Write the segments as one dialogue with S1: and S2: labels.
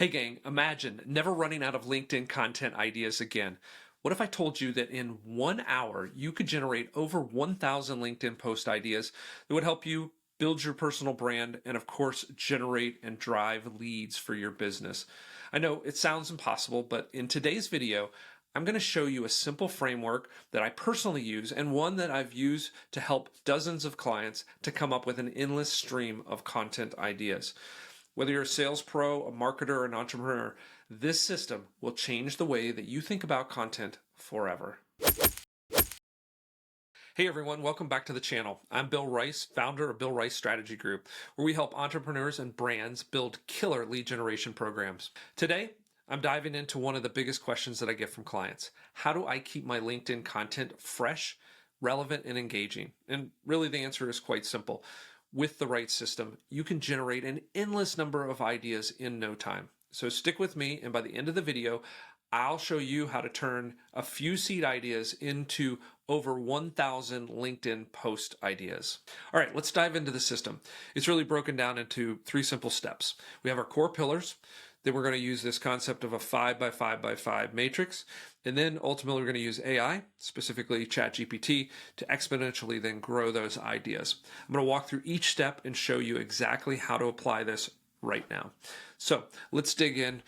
S1: Hey gang, imagine never running out of LinkedIn content ideas again. What if I told you that in 1 hour you could generate over 1,000 LinkedIn post ideas that would help you build your personal brand and, of course, generate and drive leads for your business? I know it sounds impossible, but in today's video, I'm going to show you a simple framework that I personally use and one that I've used to help dozens of clients to come up with an endless stream of content ideas. Whether you're a sales pro, a marketer, or an entrepreneur, this system will change the way that you think about content forever. Hey everyone, welcome back to the channel. I'm Bill Rice, founder of Bill Rice Strategy Group, where we help entrepreneurs and brands build killer lead generation programs. Today, I'm diving into one of the biggest questions that I get from clients. How do I keep my LinkedIn content fresh, relevant, and engaging? And really the answer is quite simple. With the right system, you can generate an endless number of ideas in no time. So stick with me, and by the end of the video, I'll show you how to turn a few seed ideas into over 1,000 LinkedIn post ideas. All right, let's dive into the system. It's really broken down into 3 simple steps. We have our core pillars. Then we're going to use this concept of a 5 by 5 by 5 matrix. And then ultimately we're going to use AI, specifically ChatGPT, to exponentially then grow those ideas. I'm going to walk through each step and show you exactly how to apply this right now. So let's dig in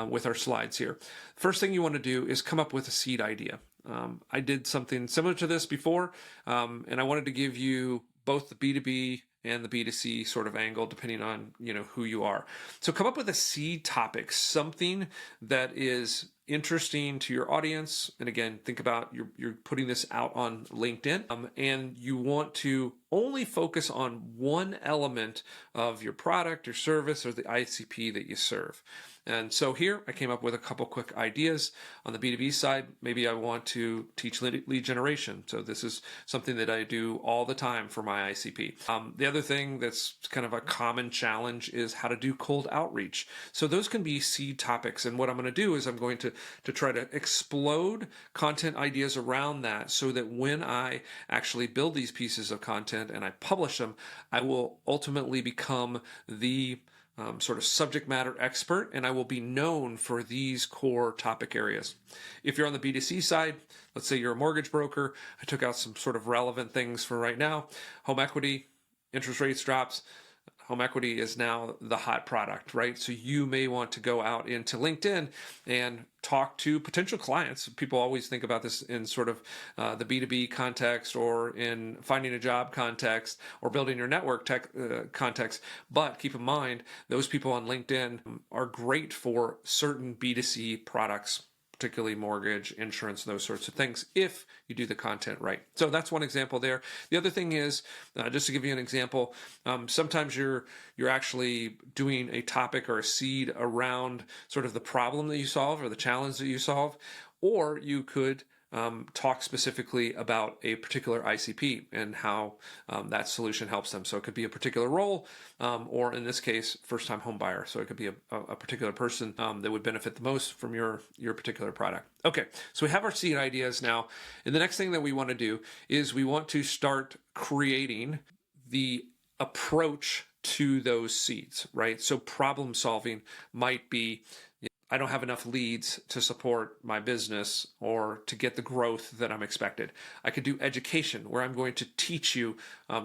S1: with our slides here. First thing you want to do is come up with a seed idea. I did something similar to this before, and I wanted to give you both the B2B and the B2C sort of angle, depending on who you are. So come up with a seed topic, something that is interesting to your audience. And again, think about you're putting this out on LinkedIn, and you want to only focus on one element of your product or service or the ICP that you serve. And so here I came up with a couple quick ideas. On the B2B side, maybe I want to teach lead generation. So this is something that I do all the time for my ICP. The other thing that's kind of a common challenge is how to do cold outreach. So those can be seed topics. And what I'm going to do is I'm going to try to explode content ideas around that so that when I actually build these pieces of content and I publish them, I will ultimately become the sort of subject matter expert, and I will be known for these core topic areas. If you're on the B2C side, let's say you're a mortgage broker, I took out some sort of relevant things for right now. Home equity, interest rates drops. Home equity is now the hot product, right? So you may want to go out into LinkedIn and talk to potential clients. People always think about this in sort of the B2B context or in finding a job context or building your network context. But keep in mind, those people on LinkedIn are great for certain B2C products, particularly mortgage, insurance, those sorts of things, if you do the content right. So that's one example there. The other thing is, just to give you an example, sometimes you're actually doing a topic or a seed around sort of the problem that you solve or the challenge that you solve, or you could talk specifically about a particular ICP and how that solution helps them. So it could be a particular role, or in this case, first-time home buyer. So it could be a particular person that would benefit the most from your particular product. Okay, so we have our seed ideas now. And the next thing that we want to do is we want to start creating the approach to those seeds, right? So problem solving might be, I don't have enough leads to support my business or to get the growth that I'm expected. I could do education where I'm going to teach you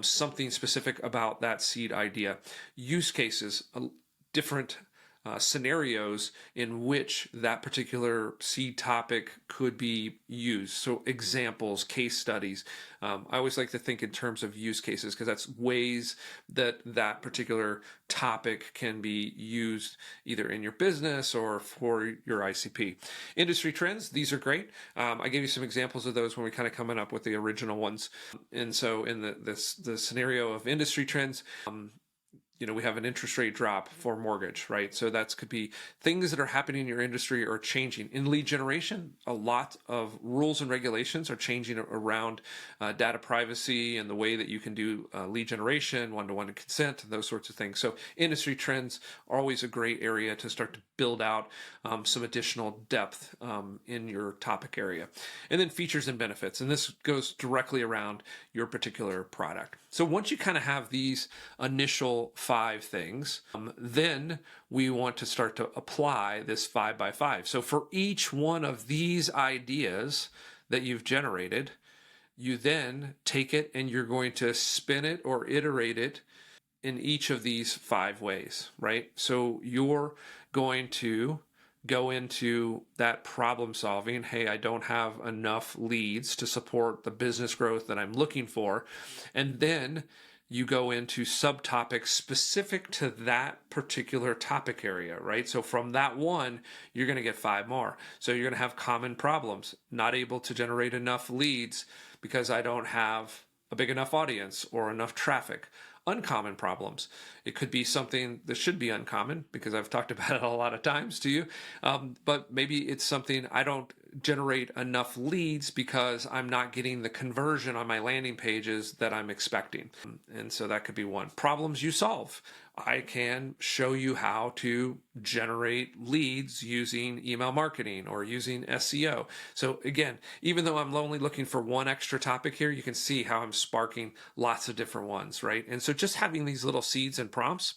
S1: something specific about that seed idea. Use cases, different scenarios in which that particular seed topic could be used. So examples, case studies. I always like to think in terms of use cases because that's ways that that particular topic can be used either in your business or for your ICP. Industry trends, these are great. I gave you some examples of those when we kind of coming up with the original ones. And so in the scenario of industry trends, we have an interest rate drop for mortgage, right? So that could be things that are happening in your industry or changing. In lead generation, a lot of rules and regulations are changing around data privacy and the way that you can do lead generation, one-to-one consent, and those sorts of things. So industry trends are always a great area to start to build out some additional depth in your topic area. And then features and benefits. And this goes directly around your particular product. So once you kind of have these initial 5 things, then we want to start to apply this 5 by 5. So for each one of these ideas that you've generated, you then take it and you're going to spin it or iterate it in each of these 5 ways, right? So you're going to go into that problem solving. Hey, I don't have enough leads to support the business growth that I'm looking for. And then you go into subtopics specific to that particular topic area, right? So from that one, you're going to get 5 more. So you're going to have common problems, not able to generate enough leads because I don't have a big enough audience or enough traffic. Uncommon problems. It could be something that should be uncommon because I've talked about it a lot of times to you, but maybe it's something I don't generate enough leads because I'm not getting the conversion on my landing pages that I'm expecting. And so that could be one. Problems you solve. I can show you how to generate leads using email marketing or using SEO. So again, even though I'm only looking for one extra topic here, you can see how I'm sparking lots of different ones, right? And so just having these little seeds and prompts,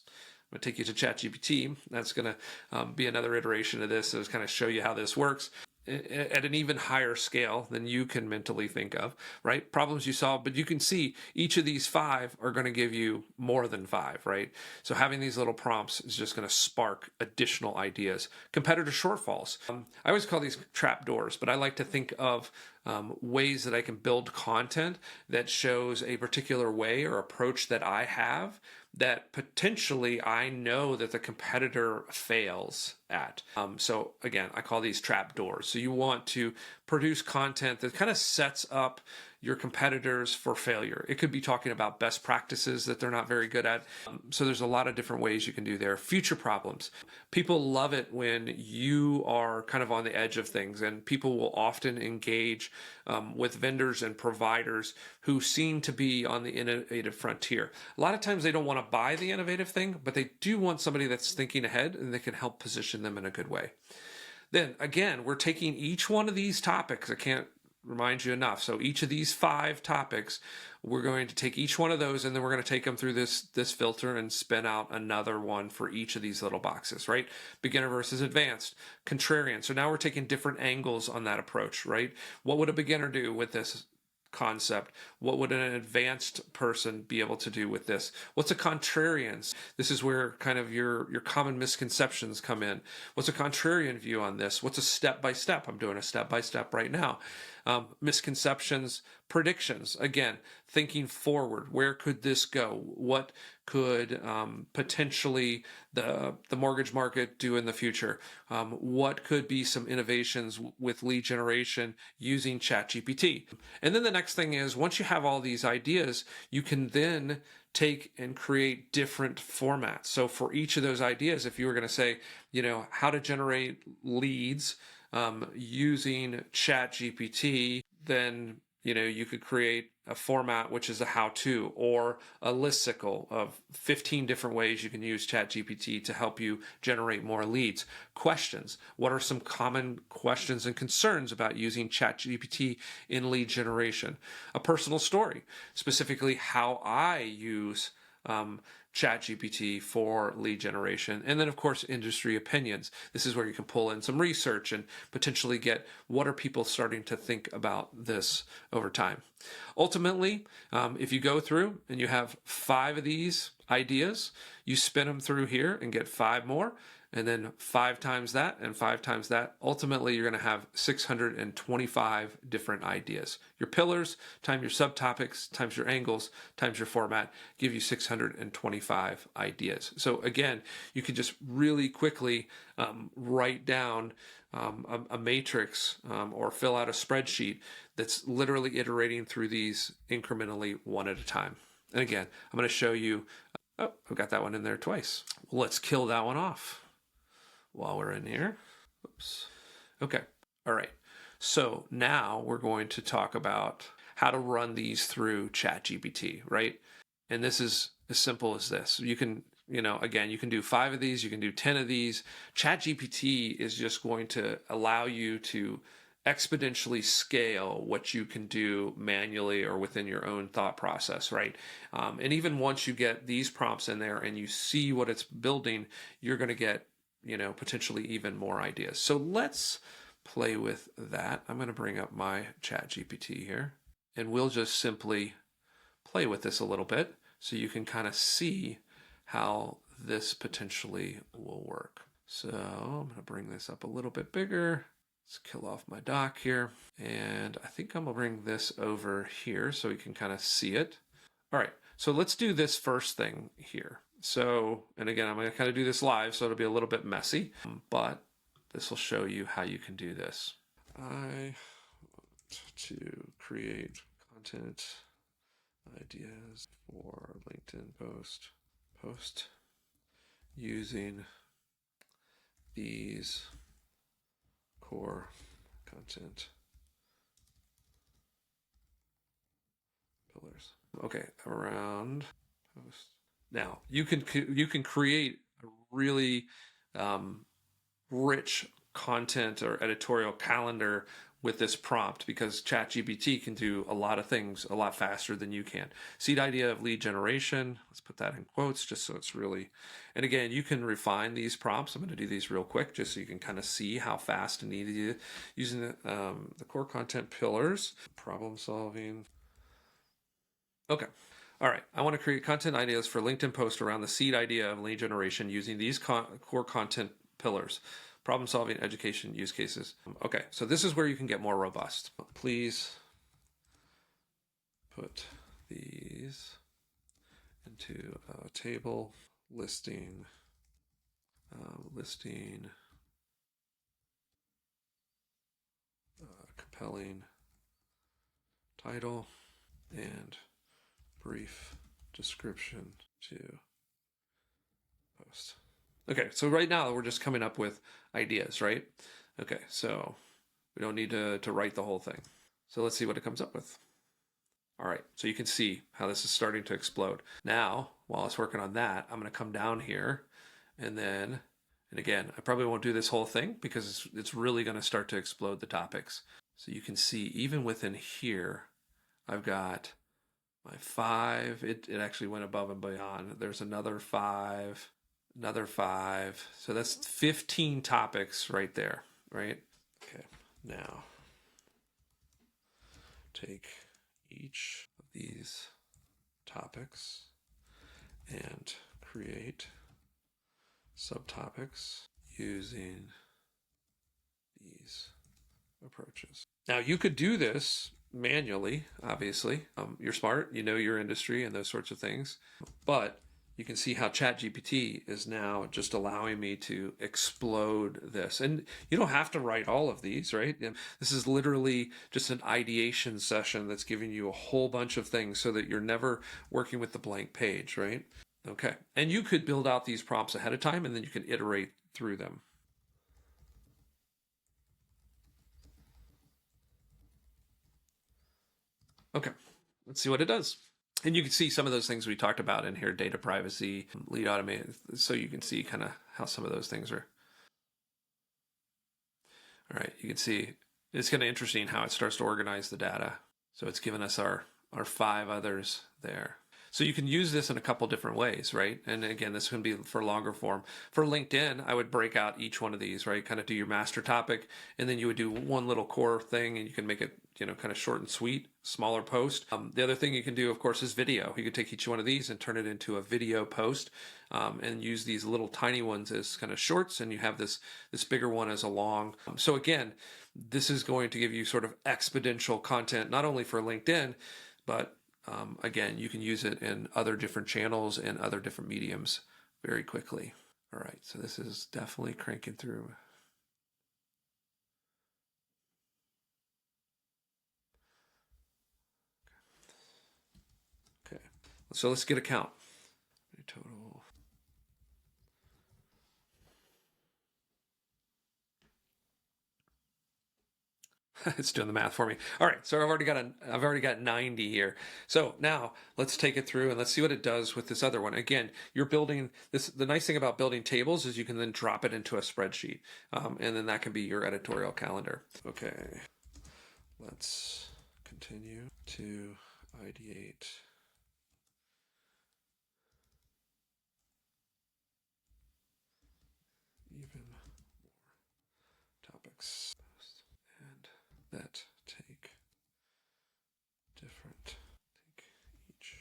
S1: I'm going to take you to ChatGPT. That's going to be another iteration of this to kind of show you how this works at an even higher scale than you can mentally think of, right? Problems you solve, but you can see each of these 5 are going to give you more than 5, right? So having these little prompts is just going to spark additional ideas. Competitor shortfalls. I always call these trap doors, but I like to think of ways that I can build content that shows a particular way or approach that I have that potentially I know that the competitor fails at. So again, I call these trap doors. So you want to produce content that kind of sets up your competitors for failure. It could be talking about best practices that they're not very good at. So there's a lot of different ways you can do there. Future problems. People love it when you are kind of on the edge of things, and people will often engage with vendors and providers who seem to be on the innovative frontier. A lot of times they don't want to buy the innovative thing, but they do want somebody that's thinking ahead and they can help position them in a good way. Then again, we're taking each one of these topics. I can't remind you enough. So each of these 5 topics, we're going to take each one of those and then we're going to take them through this filter and spin out another one for each of these little boxes, right? Beginner versus advanced, contrarian. So now we're taking different angles on that approach, right? What would a beginner do with this concept? What would an advanced person be able to do with this? What's a contrarian? This is where kind of your common misconceptions come in. What's a contrarian view on this? What's a step-by-step? I'm doing a step-by-step right now. Misconceptions, predictions. Again, thinking forward. Where could this go? What could potentially the mortgage market do in the future? What could be some innovations with lead generation using ChatGPT? And then the next thing is, once you have all these ideas, you can then take and create different formats. So for each of those ideas, if you were going to say, how to generate leads using ChatGPT, then you could create a format which is a how-to or a listicle of 15 different ways you can use ChatGPT to help you generate more leads. Questions. What are some common questions and concerns about using ChatGPT in lead generation? A personal story, specifically how I use ChatGPT for lead generation. And then, of course, industry opinions. This is where you can pull in some research and potentially get what are people starting to think about this over time. Ultimately, if you go through and you have 5 of these ideas, you spin them through here and get 5 more, and then 5 times that and 5 times that. Ultimately, you're going to have 625 different ideas. Your pillars times your subtopics times your angles times your format give you 625 ideas. So again, you can just really quickly write down a matrix or fill out a spreadsheet that's literally iterating through these incrementally one at a time. And again, I'm going to show you. Oh, I've got that one in there twice. Well, let's kill that one off while we're in here. Oops. Okay. All right. So now we're going to talk about how to run these through ChatGPT, right? And this is as simple as this. You can, again, you can do 5 of these, you can do 10 of these. ChatGPT is just going to allow you to exponentially scale what you can do manually or within your own thought process, right? And even once you get these prompts in there and you see what it's building, you're going to get, potentially even more ideas. So let's play with that. I'm going to bring up my ChatGPT here, and we'll just simply play with this a little bit so you can kind of see how this potentially will work. So I'm going to bring this up a little bit bigger. Let's kill off my dock here. And I think I'm going to bring this over here so we can kind of see it. All right, so let's do this first thing here. So, and again, I'm going to kind of do this live, so it'll be a little bit messy, but this will show you how you can do this. I want to create content ideas for LinkedIn post using these core content pillars. Okay, around post. Now you can create a really rich content or editorial calendar with this prompt, because ChatGPT can do a lot of things a lot faster than you can. Seed idea of lead generation. Let's put that in quotes just so it's really, and again, you can refine these prompts. I'm going to do these real quick just so you can kind of see how fast and easy using the core content pillars, problem solving. Okay. All right. I want to create content ideas for LinkedIn posts around the seed idea of lead generation using these core content pillars. Problem solving, education, use cases. Okay, so this is where you can get more robust. Please put these into a table listing, compelling title and brief description to post. Okay, so right now we're just coming up with ideas, right? Okay, so we don't need to write the whole thing. So let's see what it comes up with. All right, so you can see how this is starting to explode. Now, while it's working on that, I'm gonna come down here and again, I probably won't do this whole thing because it's really gonna start to explode the topics. So you can see even within here, I've got my 5, it actually went above and beyond. There's another 5, another 5. So that's 15 topics right there, right? Okay, now take each of these topics and create subtopics using these approaches. Now you could do this manually, obviously. You're smart, you know your industry and those sorts of things, but you can see how ChatGPT is now just allowing me to explode this. And you don't have to write all of these, right? This is literally just an ideation session that's giving you a whole bunch of things so that you're never working with the blank page, right? Okay. And you could build out these prompts ahead of time and then you can iterate through them. Okay, let's see what it does. And you can see some of those things we talked about in here, data privacy, lead automation. So you can see kind of how some of those things are. All right, you can see it's kind of interesting how it starts to organize the data. So it's given us our 5 others there. So you can use this in a couple different ways, right? And again, this can be for longer form. For LinkedIn, I would break out each one of these, right? Kind of do your master topic, and then you would do one little core thing, and you can make it, kind of short and sweet, smaller post. The other thing you can do, of course, is video. You could take each one of these and turn it into a video post, and use these little tiny ones as kind of shorts, and you have this bigger one as a long. So again, this is going to give you sort of exponential content, not only for LinkedIn, but again, you can use it in other different channels and other different mediums very quickly. All right, so this is definitely cranking through. Okay, so let's get a count. Total. It's doing the math for me. All right, so I've already got 90 here. So now let's take it through and let's see what it does with this other one. Again, you're building this. The nice thing about building tables is you can then drop it into a spreadsheet, and then that can be your editorial calendar. Okay, let's continue to ideate. Even more topics and that take different, take each.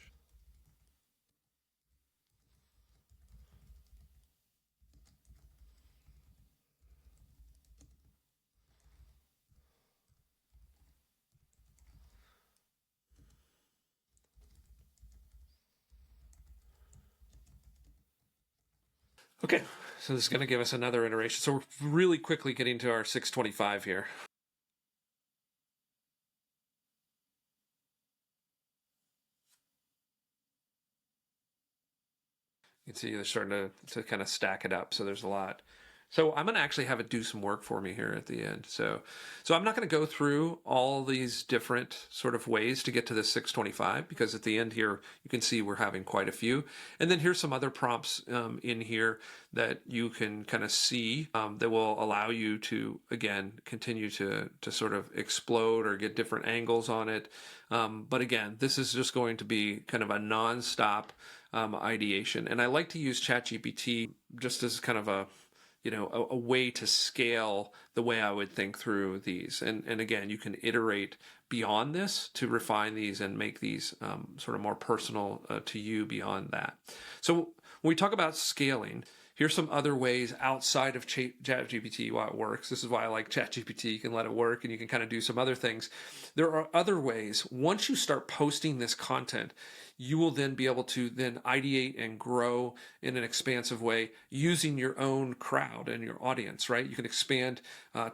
S1: Okay, so this is going to give us another iteration. So we're really quickly getting to our 625 here. You can see they're starting to kind of stack it up. So there's a lot. So I'm going to actually have it do some work for me here at the end. So I'm not going to go through all these different sort of ways to get to this 625, because at the end here, you can see we're having quite a few. And then here's some other prompts in here that you can kind of see that will allow you to, again, continue to sort of explode or get different angles on it. But again, this is just going to be kind of a nonstop ideation. And I like to use ChatGPT just as kind of a way to scale the way I would think through these. And again, you can iterate beyond this to refine these and make these sort of more personal to you beyond that. So when we talk about scaling, here's some other ways outside of ChatGPT why it works. This is why I like ChatGPT. You can let it work and you can kind of do some other things. There are other ways. Once you start posting this content, you will then be able to then ideate and grow in an expansive way using your own crowd and your audience, right? You can expand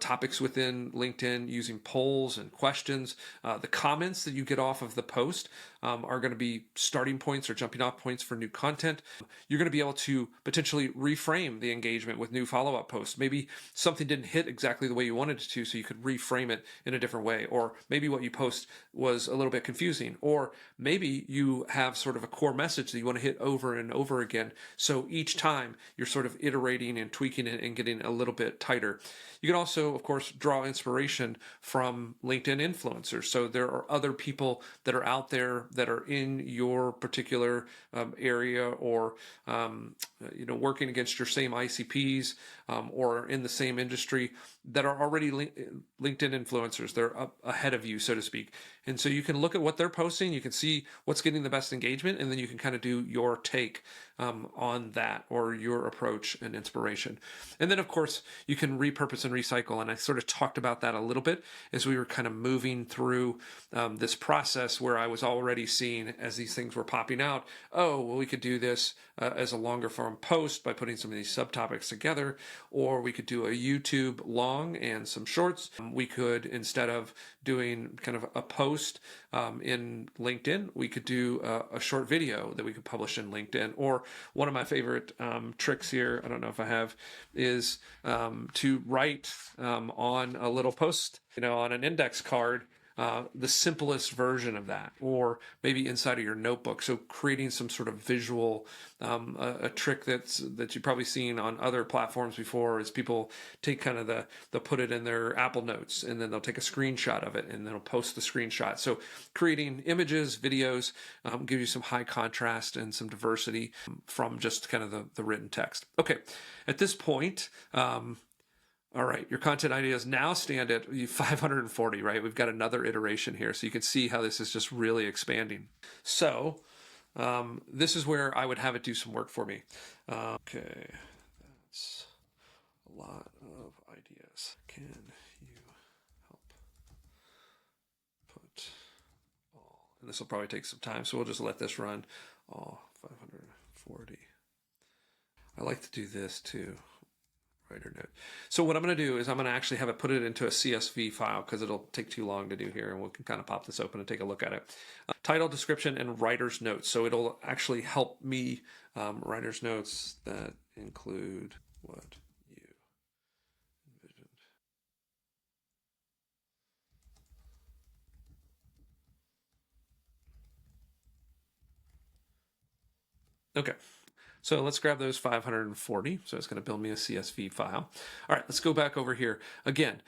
S1: topics within LinkedIn using polls and questions. The comments that you get off of the post are going to be starting points or jumping off points for new content. You're going to be able to potentially reframe the engagement with new follow-up posts. Maybe something didn't hit exactly the way you wanted it to, so you could reframe it in a different way. Or maybe what you post was a little bit confusing. Or maybe you have sort of a core message that you want to hit over and over again. So each time you're sort of iterating and tweaking it and getting a little bit tighter. You can also, of course, draw inspiration from LinkedIn influencers. So there are other people that are out there that are in your particular area, or working against your same ICPs or in the same industry, that are already LinkedIn influencers. They're up ahead of you, so to speak. And so you can look at what they're posting, you can see what's getting the best engagement, and then you can kind of do your take on that, or your approach and inspiration. And then, of course, you can repurpose and recycle. And I sort of talked about that a little bit as we were kind of moving through this process, where I was already seeing, as these things were popping out, oh, well, we could do this as a longer form post by putting some of these subtopics together, or we could do a YouTube long and some shorts. We could, instead of doing kind of a post in LinkedIn, we could do a short video that we could publish in LinkedIn. Or one of my favorite tricks here, I don't know if I have, is to write on a little post, on an index card, the simplest version of that, or maybe inside of your notebook. So creating some sort of visual, a trick that you've probably seen on other platforms before, is people take kind of they'll put it in their Apple Notes, and then they'll take a screenshot of it and they'll post the screenshot. So creating images, videos, give you some high contrast and some diversity from just kind of the written text. Okay, at this point, all right, your content ideas now stand at 540, right? We've got another iteration here, so you can see how this is just really expanding. So this is where I would have it do some work for me. Okay, that's a lot of ideas. Can you help put all, and this will probably take some time, so we'll just let this run all 540. I like to do this too. Writer note. So what I'm going to do is I'm going to actually have it put it into a CSV file, because it'll take too long to do here, and we can kind of pop this open and take a look at it. Title, description, and writer's notes. So it'll actually help me writer's notes that include what you envisioned. Okay. So let's grab those 540. So it's going to build me a CSV file. All right, let's go back over here. Again,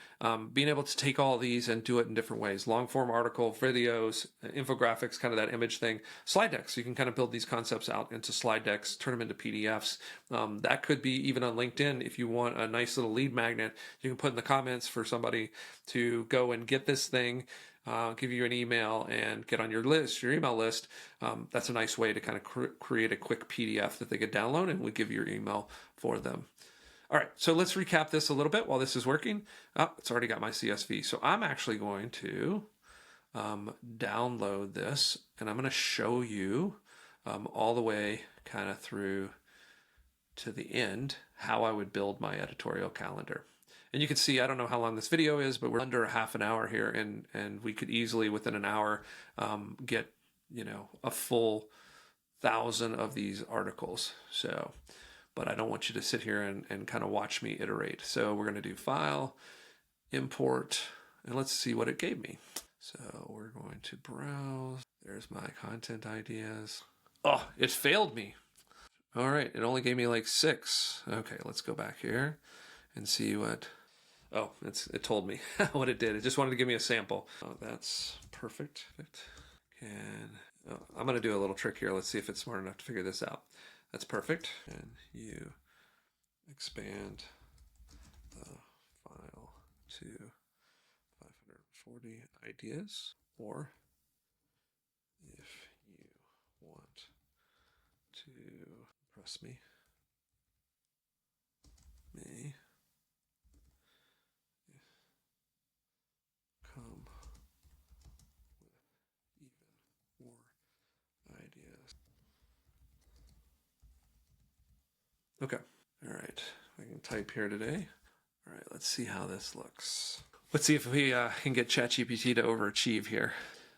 S1: being able to take all these and do it in different ways. Long form article, videos, infographics, kind of that image thing. Slide decks, you can kind of build these concepts out into slide decks, turn them into PDFs. That could be even on LinkedIn. If you want a nice little lead magnet, you can put in the comments for somebody to go and get this thing, give you an email and get on your list, your email list. That's a nice way to kind of create a quick PDF that they could download, and we give your email for them. All right, so let's recap this a little bit while this is working. Oh, it's already got my CSV. So I'm actually going to download this, and I'm going to show you all the way kind of through to the end how I would build my editorial calendar. And you can see, I don't know how long this video is, but we're under a half an hour here, and we could easily within an hour get, a full 1,000 of these articles. So, but I don't want you to sit here and kind of watch me iterate. So we're going to do file, import, and let's see what it gave me. So we're going to browse. There's my content ideas. Oh, it failed me. All right, it only gave me like 6. Okay, let's go back here and see what. Oh, it told me what it did. It just wanted to give me a sample. Oh, that's perfect. I'm going to do a little trick here. Let's see if it's smart enough to figure this out. That's perfect. And you expand the file to 540 ideas, or if you want to impress me, come with even more ideas. Okay. All right. I can type here today. All right. Let's see how this looks. Let's see if we can get ChatGPT to overachieve here.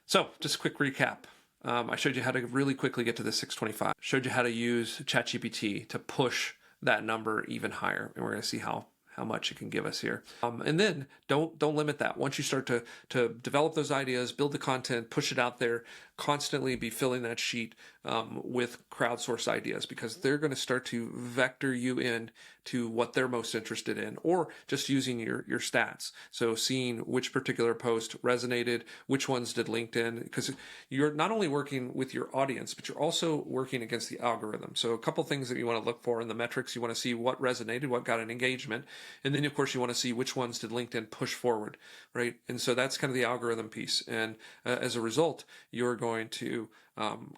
S1: So just a quick recap. I showed you how to really quickly get to the 625. Showed you how to use ChatGPT to push that number even higher. And we're going to see how much it can give us here. And then don't limit that. Once you start to develop those ideas, build the content, push it out there, constantly be filling that sheet with crowdsourced ideas, because they're going to start to vector you in to what they're most interested in, or just using your stats. So seeing which particular post resonated, which ones did LinkedIn, because you're not only working with your audience, but you're also working against the algorithm. So a couple things that you want to look for in the metrics: you want to see what resonated, what got an engagement, and then of course you want to see which ones did LinkedIn push forward, right? And so that's kind of the algorithm piece. And as a result, you're going to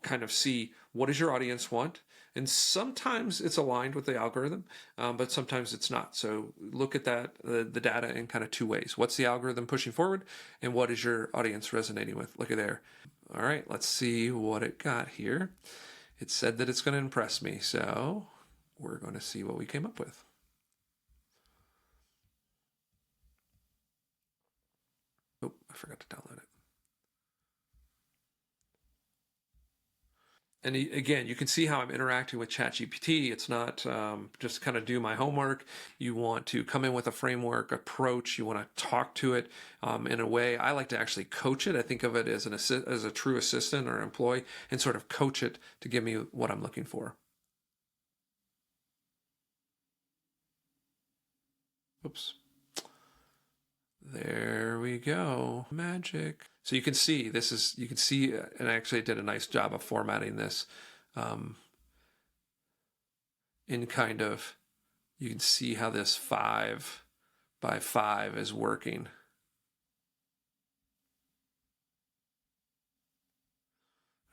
S1: kind of see what does your audience want. And sometimes it's aligned with the algorithm, but sometimes it's not. So look at that, the data in kind of 2 ways. What's the algorithm pushing forward, and what is your audience resonating with? Look at there. All right, let's see what it got here. It said that it's going to impress me. So we're going to see what we came up with. Oh, I forgot to download it. And again, you can see how I'm interacting with ChatGPT. It's not just kind of do my homework. You want to come in with a framework approach. You want to talk to it in a way. I like to actually coach it. I think of it as as a true assistant or employee, and sort of coach it to give me what I'm looking for. Oops. There we go. Magic. So you can see and I actually did a nice job of formatting this in kind of, you can see how this 5 by 5 is working.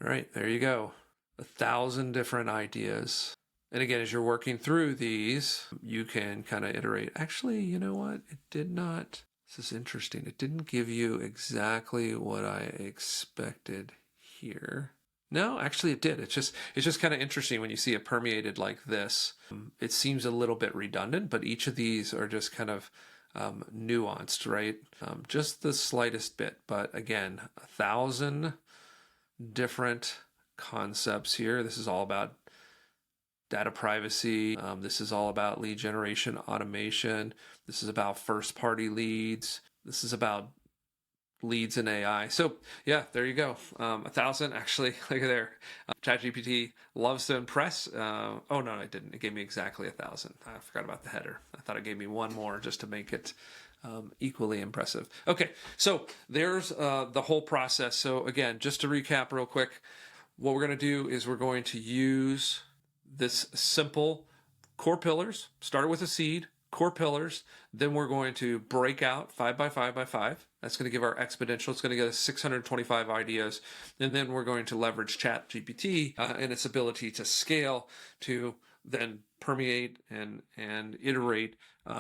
S1: All right, there you go. 1,000 different ideas. And again, as you're working through these, you can kind of iterate. Actually, you know what? It did not. This is interesting. It didn't give you exactly what I expected here. No, actually it did. It's just kind of interesting when you see it permeated like this. It seems a little bit redundant, but each of these are just kind of nuanced, right? Just the slightest bit. But again, 1,000 different concepts here. This is all about data privacy. This is all about lead generation automation. This is about first-party leads. This is about leads in AI. So yeah, there you go. 1,000 actually. Look at there. ChatGPT loves to impress. Oh no, it didn't. It gave me exactly 1,000. I forgot about the header. I thought it gave me one more just to make it equally impressive. Okay, so there's the whole process. So again, just to recap real quick, what we're going to do is we're going to use this simple core pillars. Start with a seed, core pillars. Then we're going to break out 5 by 5 by 5. That's going to give our exponential. It's going to get us 625 ideas. And then we're going to leverage ChatGPT and its ability to scale to then permeate and iterate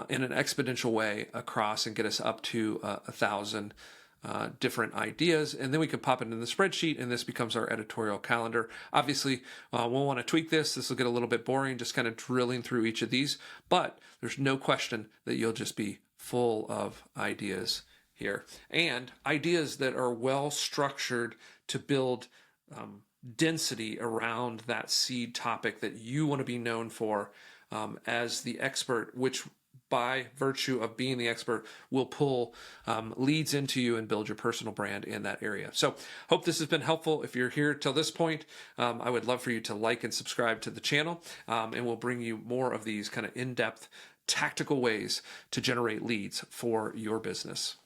S1: in an exponential way across and get us up to 1,000 different ideas, and then we can pop it in the spreadsheet, and this becomes our editorial calendar. Obviously, we'll want to tweak this. This will get a little bit boring, just kind of drilling through each of these, but there's no question that you'll just be full of ideas here, and ideas that are well structured to build density around that seed topic that you want to be known for as the expert, which by virtue of being the expert will pull leads into you and build your personal brand in that area. So hope this has been helpful. If you're here till this point, I would love for you to like and subscribe to the channel, and we'll bring you more of these kind of in-depth tactical ways to generate leads for your business.